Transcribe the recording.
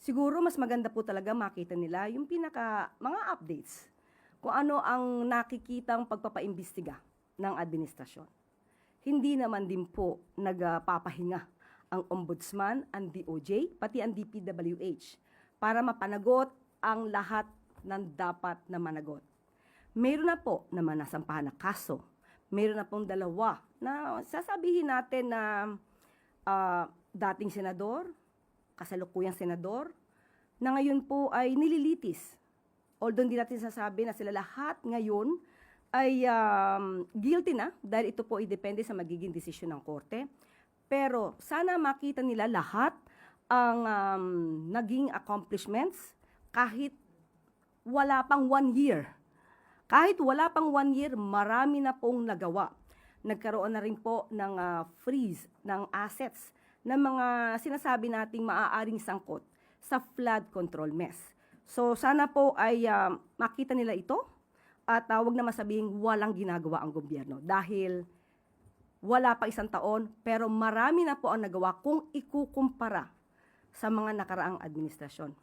Siguro mas maganda po talaga makita nila yung mga updates kung ano ang nakikitang pagpapaimbestiga ng administrasyon. Hindi naman din po nagpapahinga ang Ombudsman, ang DOJ, pati ang DPWH para mapanagot ang lahat ng dapat na managot. Meron na po naman nasampahan na kaso. Meron na pong dalawa na sasabihin natin na dating senador, kasalukuyang senador, na ngayon po ay nililitis. Although hindi natin sasabi na sila lahat ngayon ay guilty na dahil ito po ay depende sa magiging desisyon ng korte. Pero sana makita nila lahat ang naging accomplishments kahit wala pang 1 year. Kahit wala pang 1 year, marami na pong nagawa. Nagkaroon na rin po ng freeze ng assets ng mga sinasabi nating maaaring sangkot sa flood control mess. So sana po ay makita nila ito at wag na masabing walang ginagawa ang gobyerno dahil wala pa 1 taon pero marami na po ang nagawa kung ikukumpara sa mga nakaraang administrasyon.